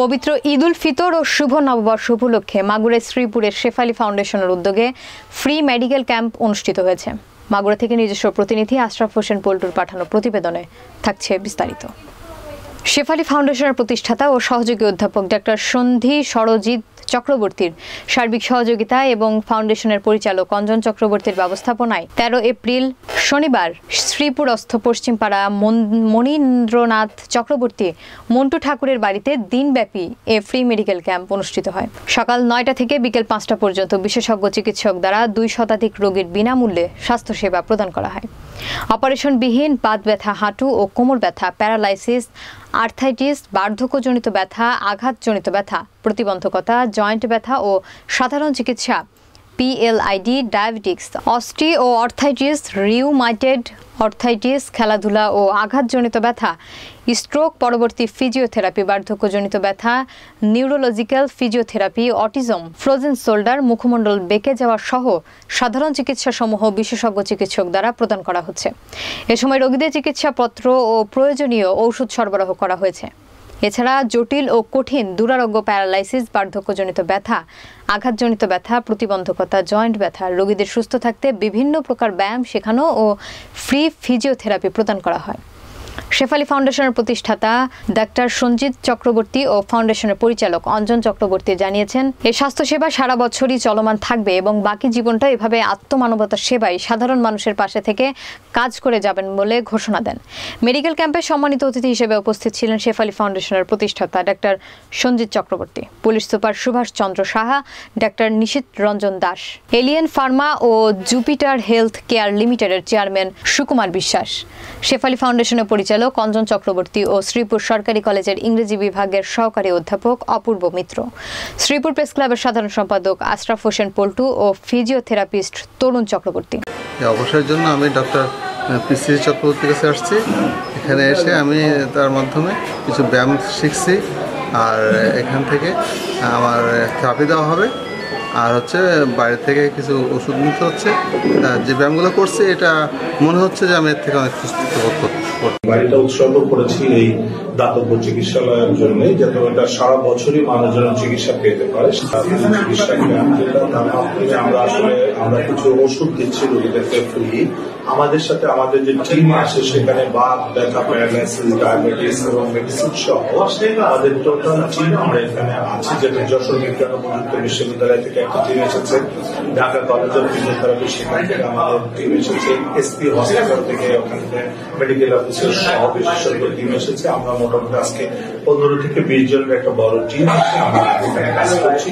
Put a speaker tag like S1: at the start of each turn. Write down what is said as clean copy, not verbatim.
S1: পবিত্র ঈদ উল ফিতর ও শুভ নববর্ষ উপলক্ষে মাগুরা শ্রীপুরের শেফালী ফাউন্ডেশনের উদ্যোগে ফ্রি মেডিকেল ক্যাম্প অনুষ্ঠিত হয়েছে। মাগুরা থেকে নিজস্ব প্রতিনিধি আশরাফ হোসেন পল্টুর পাঠানো প্রতিবেদনে থাকছে বিস্তারিত। শেফালী ফাউন্ডেশনের প্রতিষ্ঠাতা ও সহযোগী অধ্যাপক ডক্টর সন্ধি সরজিৎ চক্রবর্তীর সার্বিক সহযোগিতা এবং ফাউন্ডেশনের পরিচালক অঞ্জন চক্রবর্তীর ব্যবস্থাপনায় 13 এপ্রিল শনিবার শ্রীপুরস্থ পশ্চিমপাড়া মনীন্দ্রনাথ চক্রবর্তী মন্টু ঠাকুরের বাড়িতে দিনব্যাপী এ ফ্রি মেডিকেল ক্যাম্প অনুষ্ঠিত হয়। সকাল 9টা থেকে বিকেল 5টা পর্যন্ত বিশেষজ্ঞ চিকিৎসক দ্বারা 2 শতাধিক রোগীর বিনামূল্যে স্বাস্থ্যসেবা প্রদান করা হয়। অপারেশনবিহীন বাত ব্যথা, হাঁটু ও কোমর ব্যথা, প্যারালাইসিস, আর্থাইটিস, বার্ধক্যজনিত ব্যথা, আঘাতজনিত ব্যথা, প্রতিবন্ধকতা, জয়েন্ট ব্যথা ও সাধারণ চিকিৎসা, PLID, ডায়াবেটিক্স, অস্টি ও অর্থাইটিস, রিউমাটয়েড অর্থাইটিস, খেলাধুলা ও আঘাতজনিত ব্যথা, স্ট্রোক পরবর্তী ফিজিওথেরাপি, বার্ধক্যজনিত ব্যথা, neurological physiotherapy, autism, frozen shoulder, মুখমণ্ডল বেঁকে যাওয়া সহ সাধারণ চিকিৎসাসমূহ বিশেষজ্ঞ চিকিৎসক দ্বারা প্রদান করা হচ্ছে। এ সময় রোগীদের চিকিৎসাপত্র ও প্রয়োজনীয় ঔষধ সরবরাহ করা হয়েছে। এছাড়া জটিল ও কঠিন দুরারোগ্য, প্যারালাইসিস, বার্ধক্যজনিত ব্যথা, আঘাতজনিত ব্যথা, প্রতিবন্ধকতা, জয়েন্ট ব্যথা রোগীদের সুস্থ থাকতে বিভিন্ন প্রকার ব্যায়াম শেখানো ও ফ্রি ফিজিওথেরাপি প্রদান করা হয়। শেফালী ফাউন্ডেশনের প্রতিষ্ঠাতা ডাক্তার সঞ্জিত চক্রবর্তী ও ফাউন্ডেশনের পরিচালক অঞ্জন চক্রবর্তী জানিয়েছেন, এই স্বাস্থ্যসেবা সারা বছরই চলমান থাকবে এবং বাকি জীবনটা এভাবে আত্মমানবতার সেবায় সাধারণ মানুষের পাশে থেকে কাজ করে যাবেন বলে ঘোষণা দেন। মেডিকেল ক্যাম্পে সম্মানিত অতিথি হিসেবে উপস্থিত ছিলেন শেফালী ফাউন্ডেশনের প্রতিষ্ঠাতা ডাক্তার সঞ্জিত চক্রবর্তী, পুলিশ সুপার সুভাষ চন্দ্র সাহা, ডাক্তার নিশীথ রঞ্জন দাস, এলিয়েন ফার্মা ও জুপিটার হেলথ কেয়ার লিমিটেডের চেয়ারম্যান সুকুমার বিশ্বাস, শেফালী ফাউন্ডেশনের পরিচালক অঞ্জন চক্রবর্তী ও শ্রীপুর সরকারি কলেজের ইংরেজি বিভাগের সহকারী অধ্যাপক অপূর্ব মিত্র, শ্রীপুর প্রেস ক্লাবের সাধারণ সম্পাদক আশরাফ হোসেন পল্টু ও ফিজিওথেরাপিস্ট তরুণ চক্রবর্তী।
S2: অবসরের জন্য আমি ডক্টর পিসি চক্রবর্তীর কাছে আসছি। এখানে এসে আমি তার মাধ্যমে কিছু ব্যায়াম শিখছি, আর এখান থেকে আমার থেরাপি দেওয়া হবে, আর বাইরে থেকে কিছু ওষুধ নিতে হচ্ছে। যে ব্যায়ামগুলো করছি এটা মনে হচ্ছে যে আমি এর থেকে অনেক সুস্থ বোধ করছি।
S3: বাড়িটা উৎসর্গ করেছি এই দাতব্য চিকিৎসালয়ের জন্য, যাতে এটা সারা বছরই মানুষজন চিকিৎসা পেতে পারে। আমরা কিছু ওষুধ দিচ্ছি রোগীদেরকে ফ্রি। আমাদের সাথে আমাদের যে টিম আছে সেখানে বাত ব্যথা, প্যারালাইসিস, ডায়াবেটিস এবং মেডিসিন সহ আমাদের টোটাল টিম আমরা এখানে আছি, যেটা যশোর বিজ্ঞান ও প্রযুক্তি বিশ্ববিদ্যালয় থেকে একটা টিম এসেছে, ঢাকা কলেজ অফ ফিজিওথেরাপি সেখান থেকে আমাদের টিম এসেছে, SP হসপিটাল থেকে ওখান থেকে মেডিকেল অফিসার সহ বিশেষজ্ঞ টিম এসেছে। আমরা মোটামুটি আজকে 15 থেকে 20 জনের একটা বড় টিম আছে, আমরা এখানে কাজ করছি।